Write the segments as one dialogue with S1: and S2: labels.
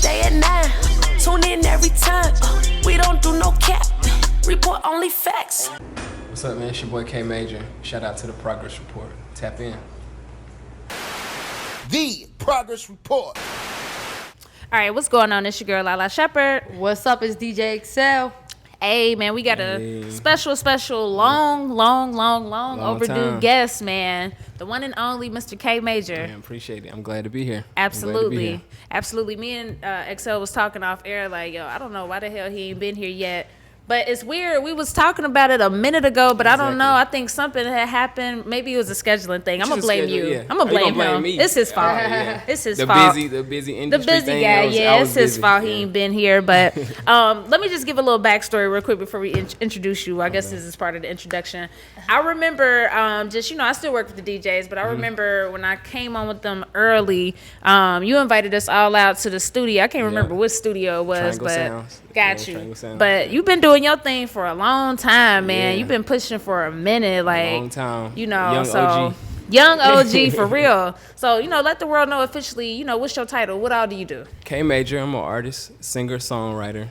S1: Wednesday at 9. Tune in every time. We don't do no cap. Report only facts.
S2: What's up, man? It's your boy K Major. Shout out to the Progress Report. Tap in.
S3: The Progress Report.
S4: All right, what's going on? It's your girl Lala Shepherd.
S5: What's up? It's DJ Excel.
S4: Hey, man, we got a special, long overdue
S2: time.
S4: guest, man. The one and only Mr. K Major.
S2: Man, appreciate it. I'm glad to be here.
S4: Absolutely. Me and Excel was talking off air like, yo, I don't know why the hell he ain't been here yet. But it's weird. We was talking about it a minute ago, but I don't know. I think something had happened. Maybe it was a scheduling thing. I'm going to blame you.
S2: Yeah.
S4: I'm going to blame him.
S2: Me?
S4: It's his fault.
S2: It's
S4: his fault.
S2: The busy industry
S4: The busy
S2: thing.
S4: guy, it's his fault.
S2: Yeah.
S4: He ain't been here. But let me just give a little backstory real quick before we introduce you. I guess this is part of the introduction. I remember I still work with the DJs, but I remember when I came on with them early, you invited us all out to the studio. I can't remember what studio it was,
S2: Triangle
S4: but
S2: Sounds.
S4: got
S2: Yeah,
S4: you. But you've been doing your thing for a long time, man.
S2: Yeah.
S4: You've been pushing for a minute, like
S2: long time.
S4: You know,
S2: Young
S4: so
S2: OG.
S4: young OG for real. So let the world know officially. What's your title? What all do you do?
S2: K Major. I'm an artist, singer, songwriter,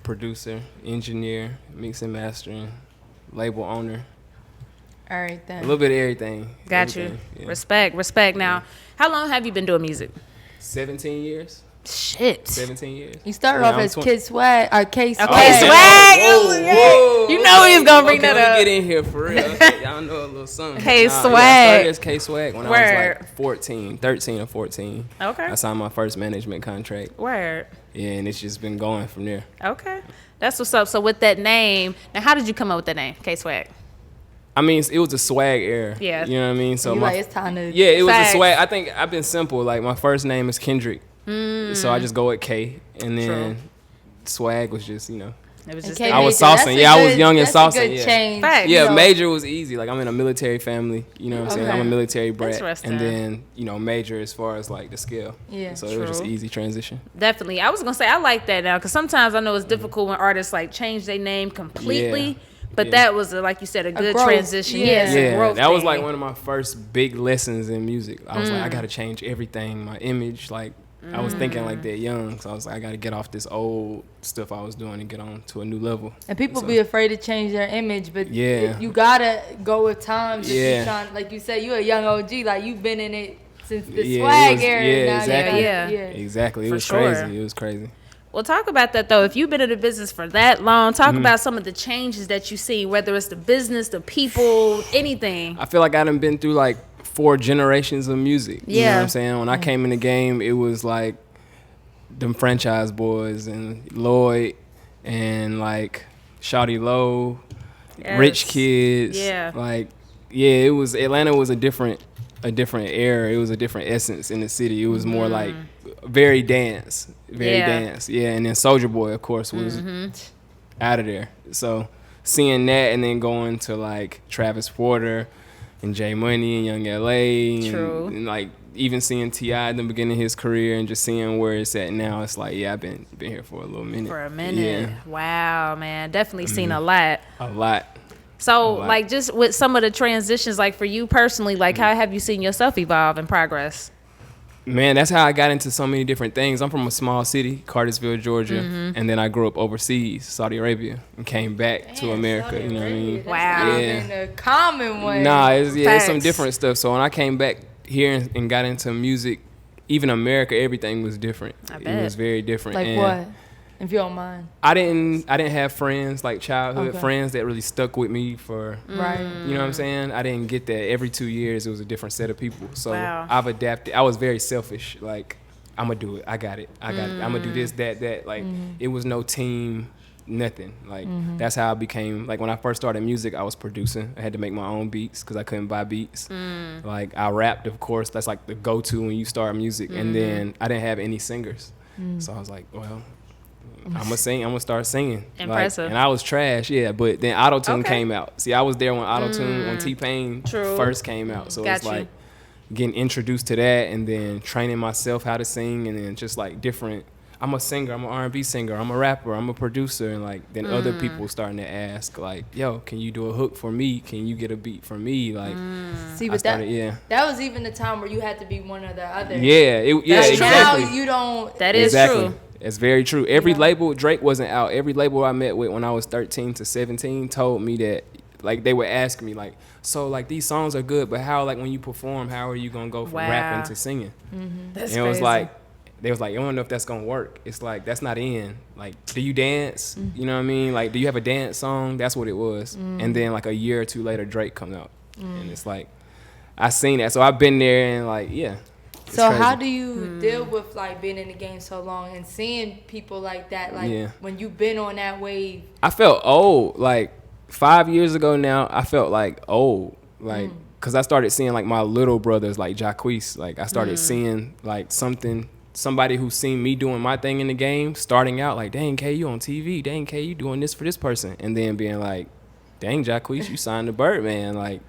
S2: producer, engineer, mix and mastering, label owner.
S5: All right, then.
S2: A little bit of everything.
S4: Got you.
S2: Yeah.
S4: Respect. Now, how long have you been doing music?
S2: 17 years.
S4: Shit.
S2: 17 years.
S5: You started
S2: Yeah,
S5: off
S2: I'm
S5: as
S2: 20.
S5: Kid Swag or K Swag.
S4: Okay, Swag.
S2: Whoa.
S4: You know he was gonna bring
S2: Okay,
S4: that
S2: let
S4: up.
S2: me get in here for real. Okay, y'all know a little something.
S4: K
S2: I
S4: Swag.
S2: started as K Swag when I was
S4: Word.
S2: like 13 or 14.
S4: Okay.
S2: I signed my first management contract.
S4: Word.
S2: Yeah, and it's just been going from there.
S4: Okay. That's what's up. So with that name, now how did you come up with that name, K Swag?
S2: I mean, it was a swag era.
S4: Yeah.
S2: You know what I mean? So
S5: You like, it's time to.
S2: yeah, it was
S4: Facts.
S2: a swag. I think I've been simple. Like my first name is Kendrick, so I just go with K, and then swag was just
S4: It was just
S5: K
S2: I was
S5: Major,
S2: saucing.
S5: that's a
S2: Yeah, I was
S5: good-
S2: young and
S5: that's a
S2: saucing,
S5: good
S2: yeah.
S5: change.
S4: Facts.
S2: Yeah,
S5: you know.
S2: Major was easy. Like I'm in a military family, you know what I'm saying?
S5: Okay.
S2: I'm a military brat.
S4: Interesting.
S2: And then, major as far as like the scale.
S5: Yeah.
S2: So it was just
S4: True.
S2: easy transition.
S4: Definitely. I was going to say, I like that now because sometimes I know it's difficult when artists like change their name completely.
S2: Yeah.
S4: But
S2: Yeah.
S4: that was, like you said, a good
S5: growth.
S4: transition.
S5: Yeah.
S4: Yes, a
S2: Yeah,
S4: growth
S2: that was
S4: thing.
S2: like one of my first big lessons in music. I was like, I gotta change everything, my image. Like I was thinking like that young, so I was like, I gotta get off this old stuff I was doing and get on to a new level.
S5: And people
S2: So-
S5: be afraid to change their image, but
S2: Yeah.
S5: you gotta go with times. If
S2: Yeah.
S5: you trying, like you said, you a young OG, like you've been in it since the
S2: Yeah,
S5: swag
S2: it was-
S5: era.
S2: yeah,
S5: now.
S2: exactly.
S4: Yeah.
S2: Exactly, it
S4: For
S2: was
S4: sure.
S2: crazy. It was crazy.
S4: Well, talk about that, though. If you've been in the business for that long, talk about some of the changes that you see, whether it's the business, the people, anything.
S2: I feel like I done been through like 4 generations of music. You know
S4: Yeah.
S2: what I'm saying? When I came in the game, it was like them franchise boys and Lloyd and like Shawty Low,
S4: Yes.
S2: Rich Kids.
S4: Yeah.
S2: Like, yeah, it was Atlanta was a different era. It was a different essence in the city. It was more like very dance. Yeah, and then Soulja Boy, of course, was out of there. So seeing that and then going to like Travis Porter and J Money and Young LA
S4: True.
S2: and like even seeing T.I. in the beginning of his career and just seeing where it's at now, it's like, yeah, I've been here for a little minute.
S4: For a minute.
S2: Yeah,
S4: Wow, man. Definitely seen a lot.
S2: a lot.
S4: So,
S2: lot.
S4: like, just with some of the transitions, like, for you personally, like, how have you seen yourself evolve and progress?
S2: Man, that's how I got into so many different things. I'm from a small city, Cartersville, Georgia, and then I grew up overseas, Saudi Arabia, and came back to America. You know what I mean?
S4: Wow.
S5: Not
S2: Yeah.
S5: even a common way.
S2: Nah, it's some
S4: Facts.
S2: different stuff. So when I came back here and got into music, even America, everything was different.
S4: I
S2: It
S4: bet.
S2: was very different.
S5: Like
S2: and
S5: what? If you don't mind.
S2: I didn't have friends, like childhood
S5: Okay.
S2: friends that really stuck with me for,
S5: Right.
S2: you know what I'm saying? I didn't get that. Every 2 years, it was a different set of people. So
S4: Wow.
S2: I've adapted. I was very selfish. Like, I'm going to do it. I got it. I'm going to do this, that. Like, it was no team, nothing. Like, that's how I became. Like, when I first started music, I was producing. I had to make my own beats because I couldn't buy beats. Like, I rapped, of course. That's like the go-to when you start music. And then I didn't have any singers. So I was like, well, I'm gonna sing. I'm gonna start singing.
S4: Impressive.
S2: Like, and I was trash, yeah. But then Auto-Tune
S4: Okay.
S2: came out. See, I was there when Auto-Tune, when T-Pain
S4: True.
S2: first came out. So
S4: Got
S2: it's
S4: you.
S2: like getting introduced to that, and then training myself how to sing, and then just like different. I'm a singer. I'm an R&B singer. I'm a rapper. I'm a producer, and like then other people starting to ask, like, "Yo, can you do a hook for me? Can you get a beat for me?" Like,
S5: See,
S2: I
S5: but
S2: started,
S5: that was even the time where you had to be one or the other.
S2: yeah,
S5: Like,
S2: exactly.
S5: Now you don't.
S4: That is
S2: exactly.
S4: true.
S2: It's very true. Every label, Drake wasn't out. Every label I met with when I was 13 to 17 told me that, like, they would ask me, like, so, like, these songs are good, but how, like, when you perform, how are you going to go from rapping to singing?
S4: That's
S2: and it was
S4: crazy.
S2: like, they was like, I don't know if that's going to work. It's like, that's not in. Like, do you dance? You know what I mean? Like, do you have a dance song? That's what it was. And then, like, a year or two later, Drake comes out. And it's like, I seen that. So I've been there and, like, yeah.
S5: So
S2: crazy.
S5: how do you deal with, like, being in the game so long and seeing people like that? Like, when you've been on that wave.
S2: I felt old. Like, 5 years ago now, I felt, like, old. Like, because I started seeing, like, my little brothers, like Jacquees. Like, I started seeing, like, somebody who seen me doing my thing in the game, starting out like, dang, K, you on TV. Dang, K, you doing this for this person. And then being like, dang, Jacquees, you signed to Birdman. Like,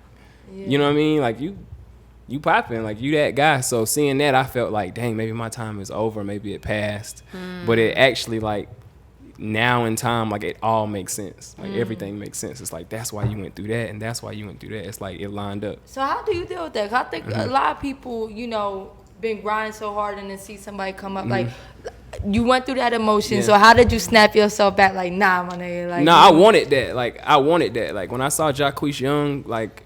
S2: you know what I mean? Like, you popping. Like, you that guy. So seeing that, I felt like, dang, maybe my time is over. Maybe it passed. But it actually, like, now in time, like, it all makes sense. Like, everything makes sense. It's like, that's why you went through that, and that's why you went through that. It's like, it lined up.
S5: So how do you deal with that? 'Cause I think a lot of people, you know, been grinding so hard and then see somebody come up like you went through that emotion. So how did you snap yourself back? Like, nah, my nigga. Like,
S2: I wanted that. Like, I wanted that. Like, when I saw Jacquees Young, like,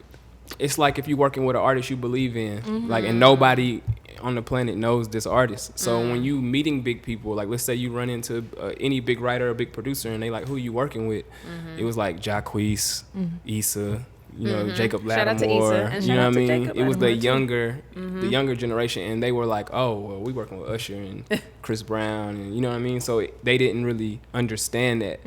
S2: it's like if you're working with an artist you believe in, like, and nobody on the planet knows this artist. So when you meeting big people, like, let's say you run into any big writer or big producer, and they like, who you working with? It was like Jacquees, Issa, you know, Jacob
S4: Shout out to Issa,
S2: Latimore.
S4: and
S2: You
S4: shout
S2: know
S4: out
S2: what I
S4: to
S2: mean?
S4: Jacob
S2: It was the
S4: Latimore,
S2: the younger generation, and they were like, oh, well, we working with Usher and Chris Brown, and you know what I mean? So they didn't really understand that.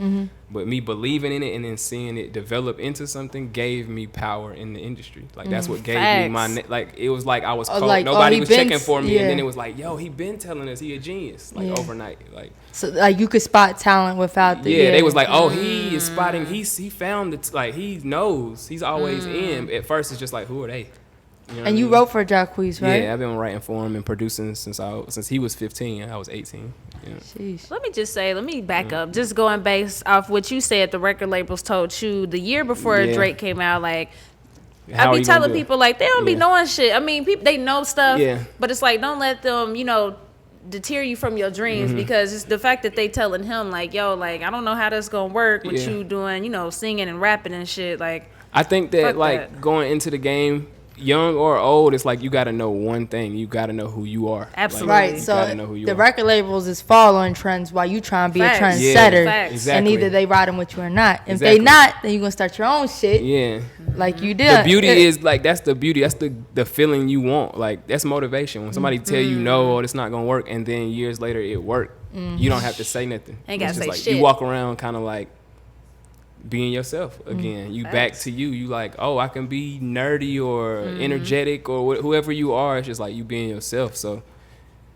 S2: But me believing in it and then seeing it develop into something gave me power in the industry. Like, that's what gave me my like, it was like I was cold.
S5: like,
S2: Nobody
S5: he
S2: was
S5: been
S2: checking for me, and then
S5: yeah.
S2: it was like, yo, he been telling us he a genius, like, overnight. Like,
S5: so like you could spot talent without the
S2: they was like, oh, he is spotting, he found it, like, he knows, he's always in. At first it's just like, who are they? You know
S5: and you wrote for Jacquees, right?
S2: Yeah, I've been writing for him and producing since he was 15 and I was 18. Yeah.
S5: Sheesh.
S4: Let me back up. Just going based off what you said, the record labels told you the year before Drake came out, like,
S2: How
S4: I
S2: are
S4: be
S2: you gonna
S4: telling
S2: do it?
S4: people, like, they don't be knowing shit. I mean, people, they know stuff, but it's like, don't let them, you know, deter you from your dreams, because it's the fact that they telling him, like, yo, like, I don't know how that's gonna work with you doing, you know, singing and rapping and shit. Like,
S2: I think that,
S4: fuck
S2: like,
S4: that.
S2: going into the game, young or old, it's like you got to know one thing. You got to know who you are.
S4: Absolutely.
S2: Like,
S5: Right,
S2: you
S5: so
S2: gotta know who you
S5: the
S2: are.
S5: record labels is following trends while you trying to be
S4: Facts.
S5: a trendsetter,
S4: Facts.
S2: Exactly.
S5: and either they riding with you or not. If
S2: Exactly.
S5: they not, then you gonna start your own shit,
S2: Yeah.
S5: like you did.
S2: The beauty is, like, that's the beauty. That's the feeling you want. Like, that's motivation. When somebody tell you no, or it's not gonna work, and then years later it worked, you don't have to say nothing.
S4: Ain't gotta
S2: It's just
S4: say
S2: like,
S4: shit.
S2: you walk around kind of like being yourself again. You back
S4: Facts.
S2: to you. You like, oh, I can be nerdy or energetic or whoever you are. It's just like you being yourself. So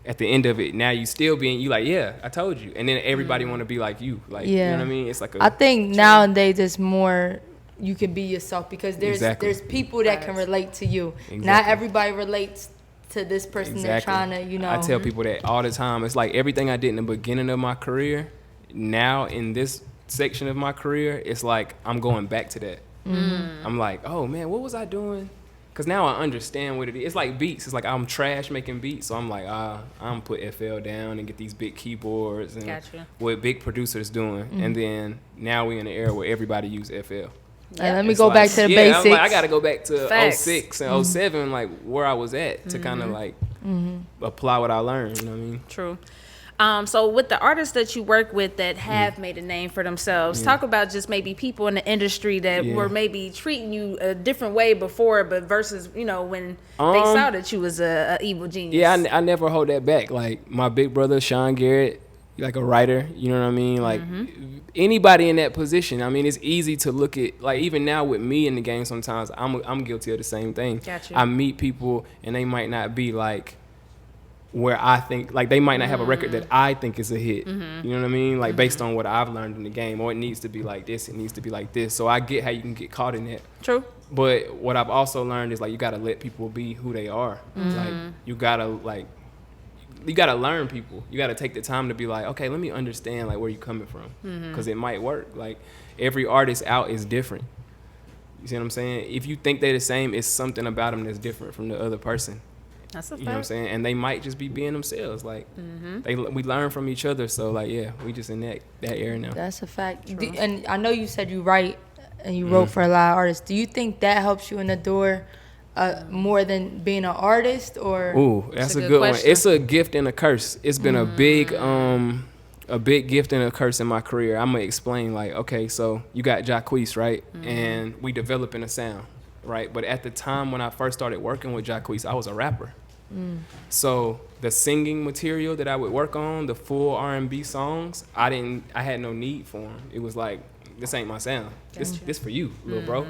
S2: at the end of it, now you still being you. Like, yeah, I told you. And then everybody want to be like you. Like, you know what I mean? It's like
S5: I think nowadays it's more you can be yourself because
S2: Exactly.
S5: there's people that can relate to you. Not
S2: Exactly.
S5: everybody relates to this person they're trying to, you know.
S2: I tell people that all the time. It's like everything I did in the beginning of my career, now in this section of my career, it's like I'm going back to that. I'm like, oh man, what was I doing? Because now I understand what it is. It's like beats. It's like I'm trash making beats, so I'm like, I'm put FL down and get these big keyboards and
S4: Gotcha.
S2: what big producers doing. And then now we in the era where everybody use FL.
S5: Like, let me
S2: It's
S5: go
S2: like,
S5: back to the
S2: yeah,
S5: basics.
S2: I'm like, I got to go back to
S4: Facts.
S2: 06 and 07, like where I was at to kind of like apply what I learned. You know what I mean?
S4: True. So with the artists that you work with that have made a name for themselves, talk about just maybe people in the industry that were maybe treating you a different way before, but versus, you know, when they saw that you was a evil genius.
S2: Yeah, I never hold that back. Like my big brother, Sean Garrett, like a writer, you know what I mean? Like anybody in that position. I mean, it's easy to look at, like even now with me in the game sometimes, I'm guilty of the same thing.
S4: Gotcha.
S2: I meet people and they might not be like where I think, like they might not have a record that I think is a hit. You know what I mean? Like based on what I've learned in the game, or it needs to be like this, it needs to be like this. So I get how you can get caught in that.
S4: True.
S2: But what I've also learned is like you gotta let people be who they are. Like you gotta learn people. You gotta take the time to be like, okay, let me understand like where you're coming from, because it might work. Like every artist out is different. You see what I'm saying? If you think they're the same, it's something about them that's different from the other person.
S4: That's a
S2: You know what I'm
S4: fact.
S2: saying? And they might just be being themselves. Like we learn from each other. So like we just in that era now.
S5: That's a fact. And I know you said you write and you wrote for a lot of artists. Do you think that helps you in the door more than being an artist, or?
S2: Ooh, that's a
S4: a good
S2: good one.
S4: question.
S2: It's a gift and a curse. It's been a big gift and a curse in my career. I'm gonna explain. Like, okay, so you got Jacquees, right? And we developing a sound, right? But at the time when I first started working with Jacquees, I was a rapper. So the singing material that I would work on, the full R&B songs, I had no need for them. It was like, this ain't my sound. This for you, little bro.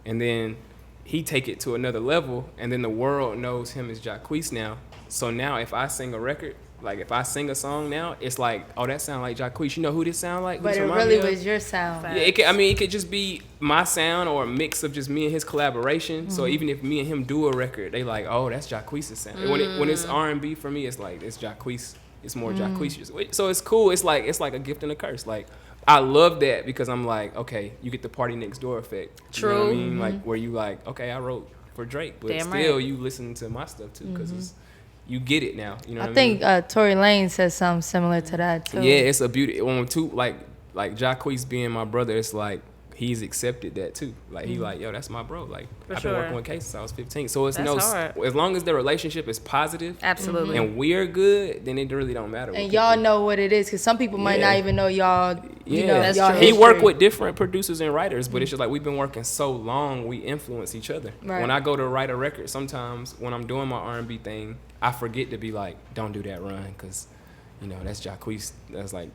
S2: And then he take it to another level, and then the world knows him as Jacquees now. So now if I sing a record, like if I sing a song now, it's like, oh, that sound like Jacquees. You know who this sound like?
S5: But it really was your sound.
S2: Yeah, it could just be my sound or a mix of just me and his collaboration. So even if me and him do a record, they like, oh, that's Jacquees' sound. When it's R&B for me, it's like it's Jacquees. It's more Jacquees. So it's cool. It's like a gift and a curse. Like I love that because I'm like, okay, you get the party next door effect.
S4: True.
S2: You know what I mean? Like where you like, okay, I wrote for Drake, but
S4: Damn
S2: still
S4: right.
S2: you listen to my stuff too because you get it now. You know what
S5: I
S2: I mean?
S5: think Tory Lanez says something similar to that too.
S2: Yeah, it's a beauty. When like Jacquees being my brother, it's like he's accepted that too. Like he like, yo, that's my bro. Like
S4: For
S2: I've
S4: sure.
S2: been working with Case since I was 15. So it's
S4: That's hard.
S2: as long as the relationship is positive
S4: Absolutely.
S2: and we're good, then it really don't matter. what
S5: And
S2: people
S5: y'all
S2: do.
S5: know what it is, because some people might not even know y'all. You know,
S4: That's
S5: y'all
S4: true.
S2: He
S5: history.
S2: worked with different producers and writers, but it's just like we've been working so long, we influence each other.
S5: Right.
S2: When I go to write a record, sometimes when I'm doing my R&B thing, I forget to be like, don't do that run, because you know that's Jacquees.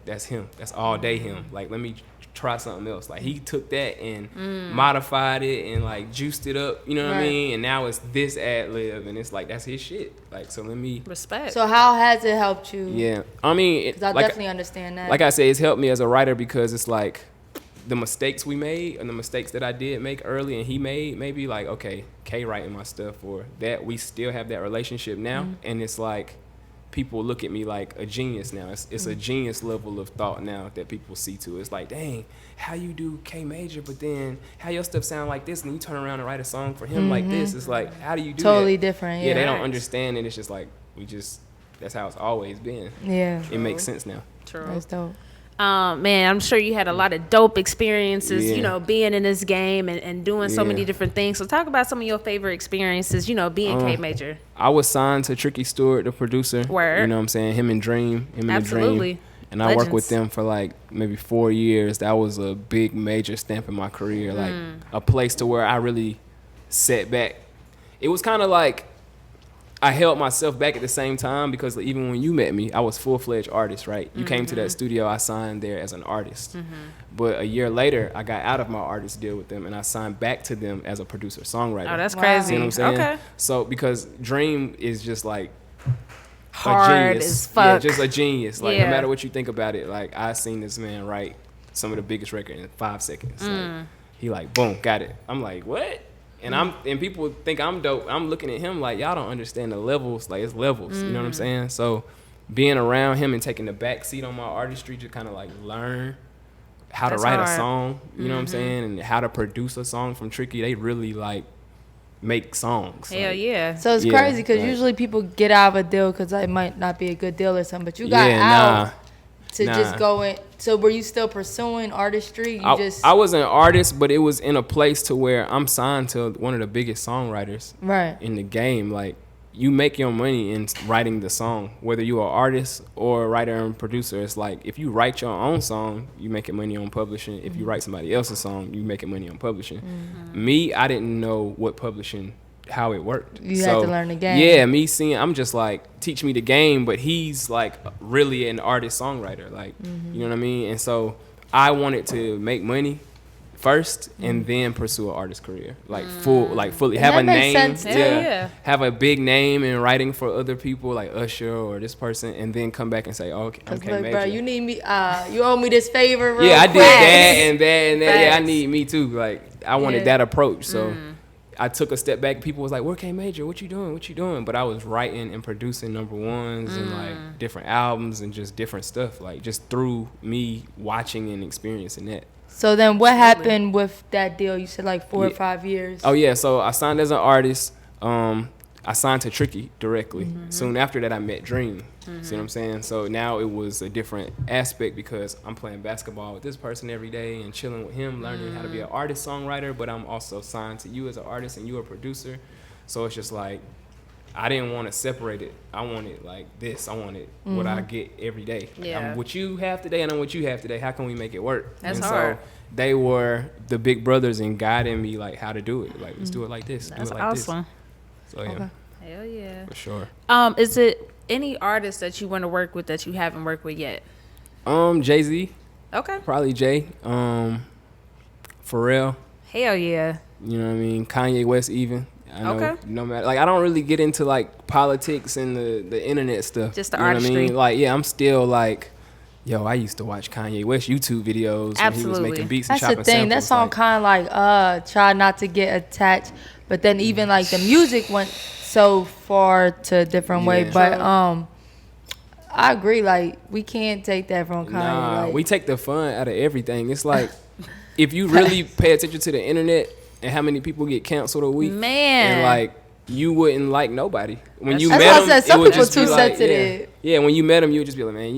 S2: That's him. That's all day him. Like let me try something else. Like he took that and modified it and like juiced it up. You know what I
S5: Right.
S2: mean? And now it's this ad lib, and it's like that's his shit. Like so, let me.
S4: Respect.
S5: So how has it helped you?
S2: Yeah, I mean,
S5: Because I definitely understand that.
S2: like I said, it's helped me as a writer because it's like the mistakes we made and the mistakes that I did make early and he made, maybe like, okay, K writing my stuff or that, we still have that relationship now. And it's like, people look at me like a genius now. It's a genius level of thought now that people see too. It's like, dang, how you do K major, but then how your stuff sound like this and you turn around and write a song for him like this. It's like, how do you do
S5: Totally
S2: that?
S5: different,
S2: Yeah, they
S5: yeah.
S2: don't understand it. It's just like, that's how it's always been.
S5: Yeah.
S2: It makes sense now.
S4: True.
S5: That's dope.
S4: Man, I'm sure you had a lot of dope experiences,
S2: Yeah.
S4: you know, being in this game and doing so
S2: Yeah.
S4: many different things. So talk about some of your favorite experiences, you know, being K Major.
S2: I was signed to Tricky Stewart, the producer.
S4: Word.
S2: You know what I'm saying? Him and The-Dream.
S4: Absolutely.
S2: And I worked with
S4: Legends.
S2: them for like maybe 4 years. That was a big major stamp in my career. Like a place to where I really set back. It was kind of like I held myself back at the same time because even when you met me, I was full-fledged artist, right? You came to that studio, I signed there as an artist. But a year later, I got out of my artist deal with them and I signed back to them as a producer-songwriter.
S4: Oh, that's
S5: Wow.
S4: crazy.
S2: You know what I'm saying?
S4: Okay.
S2: So because Dream is just like
S4: Hard
S2: a genius.
S4: as fuck.
S2: Yeah, just a genius. Like
S4: Yeah.
S2: no matter what you think about it, like I seen this man write some of the biggest record in 5 seconds. Like, he like boom, got it. I'm like, what? And people think I'm dope. I'm looking at him like y'all don't understand the levels. Like it's levels. You know what I'm saying? So being around him and taking the back seat on my artistry to kind of like learn how
S4: That's
S2: to write
S4: hard.
S2: a song. You know what I'm saying? And how to produce a song from Tricky. They really like make songs.
S4: Hell
S2: like,
S4: yeah.
S5: So it's
S2: Yeah,
S5: crazy because
S2: like-
S5: usually people get out of a deal because it might not be a good deal or something. But you got
S2: Yeah,
S5: out
S2: nah.
S5: to just
S2: Nah.
S5: go in. So were you still pursuing artistry?
S2: I was an artist, but it was in a place to where I'm signed to one of the biggest songwriters
S5: Right.
S2: in the game. Like you make your money in writing the song, whether you're an artist or a writer and producer. It's like if you write your own song, you making money on publishing. If you write somebody else's song, you making money on publishing. Me, I didn't know what publishing, how it worked.
S5: You had to learn the game.
S2: Yeah, me seeing, I'm just like, teach me the game, but he's like really an artist songwriter, like, you know what I mean? And so I wanted to make money first and then pursue an artist career, like fully have
S5: that
S2: a
S5: makes
S2: name,
S5: sense, too.
S4: Yeah.
S2: have a big name in writing for other people like Usher or this person, and then come back and say, oh, okay,
S5: Cause
S2: okay,
S5: look,
S2: major.
S5: bro, you need me. You owe me this favor. Real
S2: Yeah, I did
S5: quick.
S2: that and that and that. Yeah, I
S4: Facts.
S2: need me too. Like I wanted
S5: Yeah.
S2: that approach. So I took a step back. People was like, "Where K Major? What you doing? What you doing?" But I was writing and producing number ones and like different albums and just different stuff. Like just through me watching and experiencing that.
S5: So then, what happened with that deal? You said like 4 or
S2: Yeah.
S5: 5 years.
S2: Oh yeah, so I signed as an artist. I signed to Tricky directly. Soon after that, I met Dream. See what I'm saying? So now it was a different aspect because I'm playing basketball with this person every day and chilling with him, learning how to be an artist, songwriter, but I'm also signed to you as an artist and you a producer. So it's just like, I didn't want to separate it. I wanted like this. I wanted what I get every day.
S4: Yeah.
S2: What you have today and I'm what you have today. How can we make it work?
S4: That's
S2: and
S4: hard.
S2: So they were the big brothers and guiding me like how to do it. Like, let's do it like this.
S4: That's
S2: do it like
S4: awesome.
S2: This. So yeah,
S4: Hell yeah.
S2: for sure.
S4: Is it any artist that you want to work with that you haven't worked with yet?
S2: Jay-Z,
S4: Okay.
S2: probably Jay. Pharrell,
S4: Hell yeah.
S2: you know what I mean? Kanye West even. I know
S4: Okay.
S2: no matter, like I don't really get into like politics and the internet stuff.
S4: Just the
S2: you know what I
S4: artistry.
S2: mean? Like, yeah, I'm still like, yo, I used to watch Kanye West YouTube videos when he was
S4: Absolutely.
S2: making beats
S5: That's
S2: and chopping
S5: the thing. That
S2: samples.
S5: song
S2: Like,
S5: kind of like try not to get attached, but then even like the music went so far to a different way.
S2: Yeah.
S5: But I agree. Like we can't take that from Kanye.
S2: nah,
S5: like,
S2: we take the fun out of everything. It's like if you really pay attention to the internet and how many people get canceled a week,
S4: Man.
S2: and like you wouldn't like nobody when you
S5: That's
S2: met
S5: why I
S2: him.
S5: said some
S2: it would
S5: people
S2: just be
S5: too
S2: like,
S5: sensitive.
S2: Yeah, when you met him, you would just be like, man,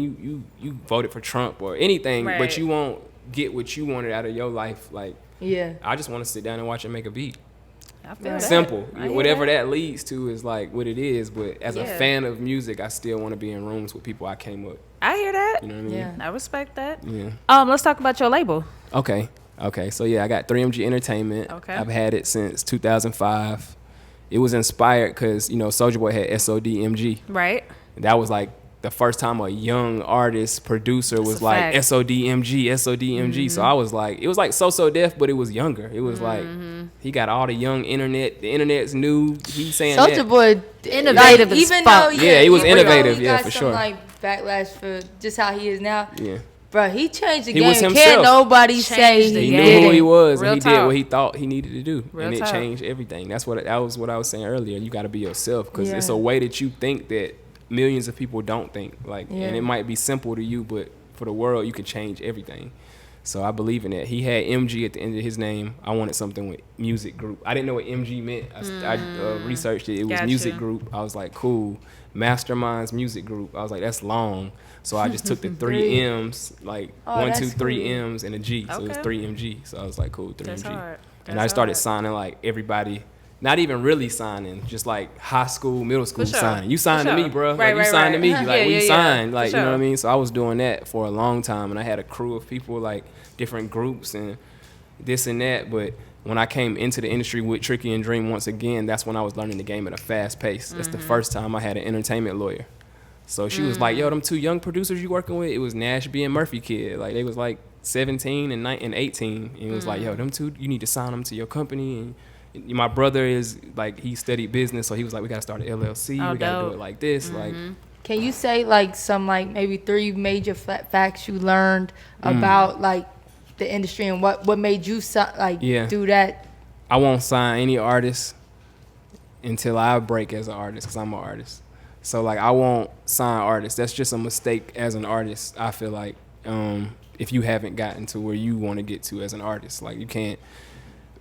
S2: you voted for Trump or anything,
S4: Right.
S2: but you won't get what you wanted out of your life. Like,
S5: yeah.
S2: I just want to sit down and watch him make a beat.
S4: I feel that.
S2: Simple.
S4: I hear
S2: Whatever
S4: that.
S2: that leads to is like what it is. But as a
S4: Yeah.
S2: fan of music, I still want to be in rooms with people I came up.
S4: I hear that.
S2: You know what I mean?
S5: Yeah.
S4: I respect that.
S2: Yeah.
S4: Let's talk about your label.
S2: Okay. So yeah, I got 3MG Entertainment.
S4: Okay.
S2: I've had it since 2005. It was inspired because, you know, Soulja Boy had SODMG.
S4: Right.
S2: That was like the first time a young artist producer was
S4: a
S2: like
S4: fact.
S2: SODMG. So I was like, it was like So Def, but it was younger. It was like he got all the young internet. The internet's new. He's saying
S5: Soulja
S2: that.
S5: Boy,
S4: Innovative as
S5: even
S4: fuck.
S5: though
S2: Yeah, he was
S5: even though
S2: innovative,
S5: he
S2: yeah,
S5: got
S2: for
S5: some,
S2: sure.
S5: like backlash for just how he is now.
S2: Yeah.
S5: Bro, he changed the
S2: He
S5: game.
S2: was
S5: Can't
S2: himself.
S5: nobody say
S4: Changed the
S2: He
S4: game.
S2: knew
S5: didn't.
S2: who he was,
S4: Real
S2: and he
S4: talk.
S2: did what he thought he needed to do,
S4: Real
S2: and it
S4: talk.
S2: changed everything. That was what I was saying earlier. You got to be yourself because it's
S5: Yeah.
S2: a way that you think that millions of people don't think. Like,
S5: Yeah.
S2: and it might be simple to you, but for the world, you can change everything. So I believe in that. He had MG at the end of his name. I wanted something with music group. I didn't know what MG meant. I researched it. It was
S4: Got
S2: music
S4: you.
S2: group. I was like, cool. Masterminds music group. I was like, that's long. So I just took the three
S5: Three.
S2: M's, like
S5: Oh,
S2: 1,
S5: that's
S2: 2, 3
S5: cool.
S2: M's and a G. So it was
S4: Okay.
S2: 3MG. So I was like, cool, 3MG.
S4: That's hard.
S2: And I
S4: That's
S2: started
S4: hard.
S2: signing like everybody. Not even really signing, just like high school, middle school
S4: sure.
S2: signing. You signed
S4: For
S2: to me,
S4: sure.
S2: bro.
S4: Right,
S2: Like, you signed to me.
S4: right.
S2: Like,
S4: Yeah,
S2: we
S4: yeah, yeah.
S2: signed.
S4: For
S2: Like, you know what I
S4: sure.
S2: mean? So I was doing that for a long time, and I had a crew of people, like different groups and this and that. But when I came into the industry with Tricky and Dream once again, that's when I was learning the game at a fast pace. That's the first time I had an entertainment lawyer. So she was like, yo, them two young producers you working with, it was Nash B and Murphy Kid. Like, they was like 17 and 18. And it was like, yo, them two, you need to sign them to your company. And my brother is like, he studied business, so he was like, we got to start an LLC.
S4: Oh,
S2: we got to
S4: dope.
S2: do it like this. Like,
S5: Can you say like some like maybe 3 major facts you learned about like the industry and what made you like
S2: Yeah.
S5: do that?
S2: I won't sign any artist until I break as an artist, because I'm an artist. So like, I won't sign artists. That's just a mistake as an artist. I feel like if you haven't gotten to where you want to get to as an artist, like, you can't.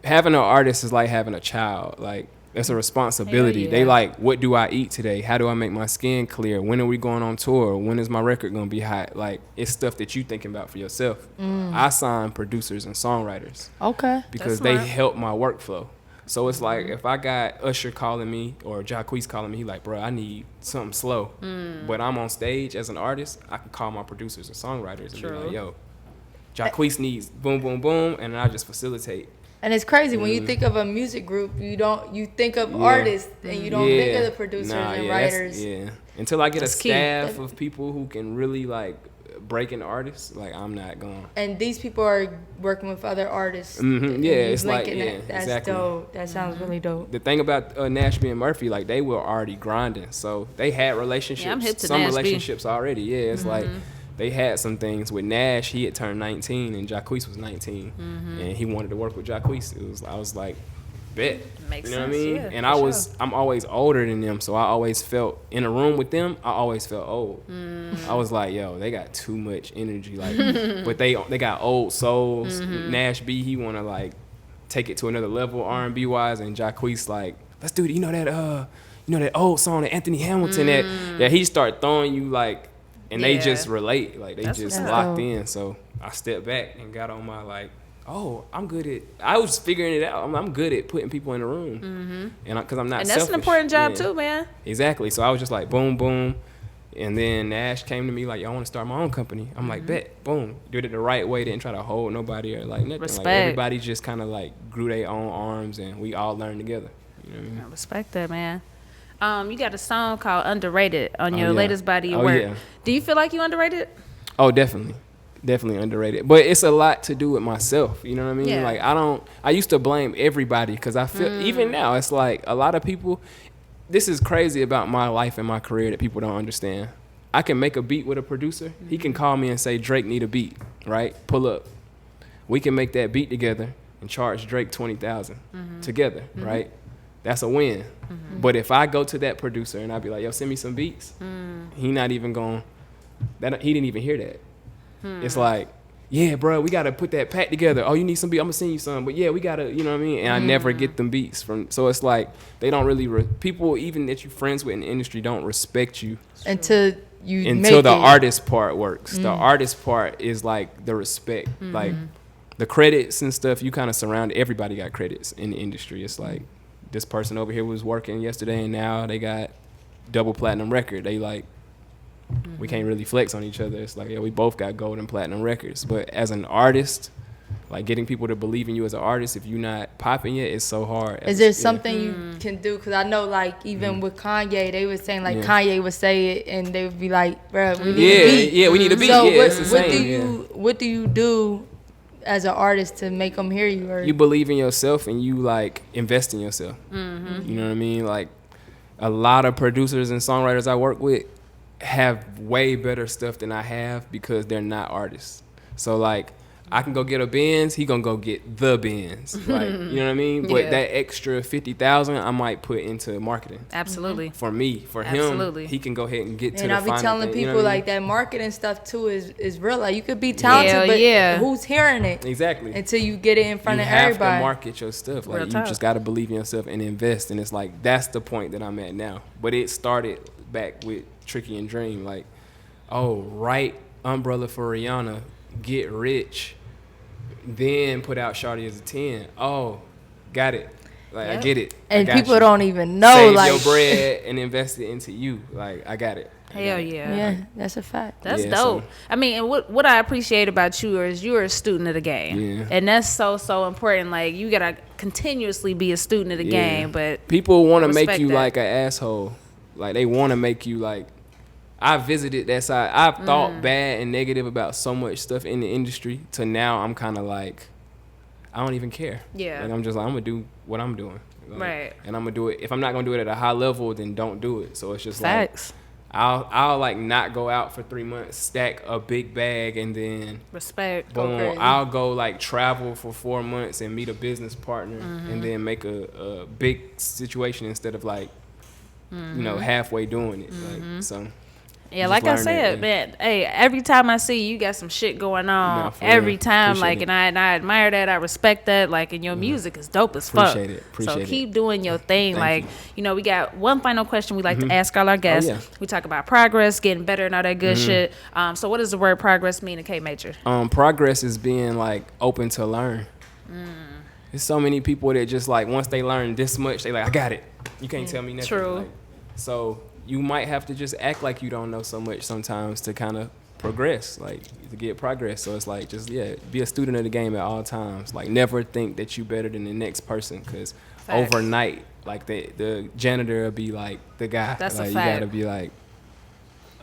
S2: Having an artist is like having a child. Like, that's a responsibility.
S4: Hell
S2: They
S4: yeah.
S2: like, what do I eat today? How do I make my skin clear? When are we going on tour? When is my record gonna be hot? Like, it's stuff that you thinking about for yourself. I sign producers and songwriters
S5: Okay.
S2: because
S4: That's
S2: they
S4: smart.
S2: help my workflow. So it's like, if I got Usher calling me or Jacquees calling me, he like, bro, I need something slow. But I'm on stage as an artist, I can call my producers and songwriters and be
S4: True.
S2: like, yo, Jacquees needs boom, boom, boom, and I just facilitate.
S5: And it's crazy when you think of a music group, you think of artists and you don't think of the producers and writers.
S2: Yeah. Until I get
S4: That's
S2: a
S4: key.
S2: staff of people who can really like break an artist, like, I'm not going.
S5: And these people are working with other artists.
S2: Mhm,
S5: and
S2: yeah,
S5: you
S2: it's like,
S5: linking
S2: yeah,
S5: that. That's
S2: exactly.
S5: dope. That sounds really dope.
S2: The thing about Nash B and Murphy, like, they were already grinding, so they had relationships.
S4: Yeah, I'm hip to
S2: some
S4: Nash B.
S2: relationships already. Yeah, it's like they had some things with Nash. He had turned 19 and Jacquees was 19, and he wanted to work with Jacquees. I was like, bet.
S4: Makes
S2: you know
S4: sense,
S2: what I mean?
S4: yeah,
S2: And
S4: for
S2: I'm always older than them, so I always felt in a room with them. I always felt old. I was like, yo, they got too much energy, like, but they got old souls. Nash B, he want to like take it to another level R&B wise, and Jacquees like, let's do it. You know you know that old song that Anthony Hamilton that he start throwing you like, and they just relate, like they just locked in. So I stepped back and got on my like, oh, I'm good at. I was figuring it out. I'm good at putting people in the room, and because I'm not.
S4: And that's
S2: selfish.
S4: an important job too, man.
S2: Exactly. So I was just like, boom, boom. And then Nash came to me like, yo, I want to start my own company. I'm like, bet, boom. Did it the right way. Didn't try to hold nobody or like nothing.
S4: Respect.
S2: Like everybody just kind of like grew their own arms and we all learned together. You know what I mean?
S4: I respect that, man. You got a song called Underrated on your latest body of work.
S2: Yeah.
S4: Do you feel like you underrated?
S2: Oh, definitely. Definitely underrated. But it's a lot to do with myself. You know what I mean?
S4: Yeah.
S2: Like I used to blame everybody because I feel, even now, it's like a lot of people, this is crazy about my life and my career that people don't understand. I can make a beat with a producer. He can call me and say, Drake need a beat, right? Pull up. We can make that beat together and charge Drake $20,000 together, right? That's a win. But if I go to that producer and I be like, yo, send me some beats, he not even going, he didn't even hear that. It's like, yeah, bro, we got to put that pack together. Oh, you need some beat? I'm going to send you some. But yeah, we got to, you know what I mean? And I never get them beats from, so it's like, they don't really, people even that you friends with in the industry don't respect you.
S5: Until
S2: the artist part works. The artist part is like the respect. Like the credits and stuff, you kind of surround, everybody got credits in the industry. It's like, this person over here was working yesterday and now they got double platinum record. They like, we can't really flex on each other. It's like, yeah, we both got gold and platinum records. But as an artist, like getting people to believe in you as an artist, if you're not popping yet, it's so hard.
S5: Is there something you can do? Because I know, like, even with Kanye, they were saying, like, Kanye would say it and they would be like, bro, we need a beat.
S2: Yeah, we need a beat.
S5: So
S2: what
S5: do you do as an artist to make them hear you? Or
S2: you believe in yourself and you like invest in yourself. You know what I mean? Like a lot of producers and songwriters I work with have way better stuff than I have because they're not artists. So like I can go get a Benz, he gonna go get the Benz. Like, you know what I mean? But that extra $50,000 I might put into marketing.
S4: Absolutely.
S2: For me, for him, he can go ahead and get to the final thing.
S5: And I be telling people,
S2: you know
S5: like, that marketing stuff too is real. Like, you could be talented, but who's hearing it?
S2: Exactly.
S5: Until you get it in front of everybody.
S2: You have to market your stuff. Like, you just got to believe in yourself and invest. And it's like, that's the point that I'm at now. But it started back with Tricky and Dream. Like, oh, write Umbrella for Rihanna, get rich, then put out Shawty as a 10. Oh, got it. Like, I get it.
S5: And people don't even know.
S2: Save
S5: like,
S2: your bread and invest it into you. Like, I got it.
S4: Hell yeah.
S5: Yeah, that's a fact.
S4: That's dope. I mean, and what I appreciate about you is you're a student of the game.
S2: Yeah.
S4: And that's so important. Like, you got to continuously be a student of the game. But
S2: people want to make you like an asshole. Like, they want to make you like, I visited that side. I've thought bad and negative about so much stuff in the industry to now I'm kind of like, I don't even care.
S4: Yeah.
S2: Like, I'm just like, I'm going to do what I'm doing. Like,
S4: right.
S2: And I'm going to do it. If I'm not going to do it at a high level, then don't do it. So it's just
S4: Facts.
S2: like, I'll like not go out for 3 months, stack a big bag, and then
S4: respect.
S2: Boom. I'll go like travel for 4 months and meet a business partner and then make a big situation instead of like, you know, halfway doing it. Like, so.
S4: Yeah, like I said, man, hey, every time I see you, you got some shit going on. Every time, like, and I admire that. I respect that. Like, and your music is dope as fuck.
S2: Appreciate it.
S4: So keep doing your thing. Like, you know, we got one final question we like to ask all our guests. We talk about progress, getting better, and all that good shit. So what does the word progress mean in K Major?
S2: Progress is being like open to learn. There's so many people that just like once they learn this much, they like, I got it. You can't tell me nothing.
S4: True.
S2: Like, so you might have to just act like you don't know so much sometimes to kind of progress, like to get progress. So it's like just be a student of the game at all times. Like never think that you better than the next person, because overnight, like the janitor will be like the guy.
S4: That's
S2: like,
S4: a fact.
S2: You gotta be like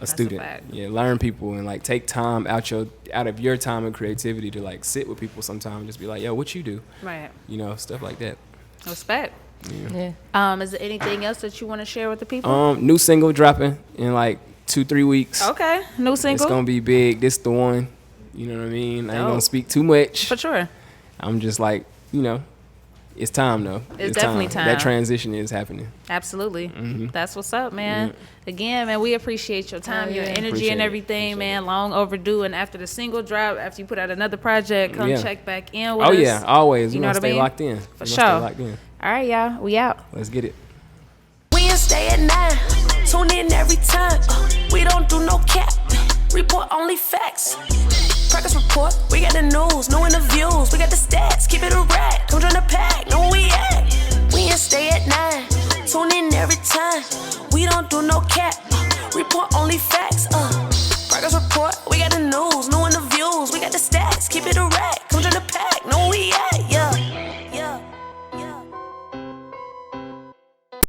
S2: a student. Learn people and like take time out of your time and creativity to like sit with people sometimes and just be like, yo, what you do? Right. You know, stuff like that.
S4: Respect. Yeah. Is there anything else that you want to share with the people?
S2: New single dropping in like 2-3 weeks.
S4: Okay, new single.
S2: It's gonna be big. This the one. You know what I mean? I ain't gonna speak too much.
S4: For sure.
S2: I'm just like, you know, it's time though.
S4: It's definitely time.
S2: That transition is happening.
S4: Absolutely. That's what's up, man. Again, man, we appreciate your time, your energy, and everything, man. Long overdue. And after the single drop, after you put out another project, come check back in with us.
S2: Oh yeah, always.
S4: You
S2: know what I mean? Stay locked in.
S4: For sure. All right, y'all. We out.
S2: Let's get it.
S1: We in stay at 9. Tune in every time. We don't do no cap. Report only facts. Progress report, we got the news, new interviews, we got the stats, keep it a rack. Come join the pack, know where we at. We ain't stay at 9. Tune in every time. We don't do no cap.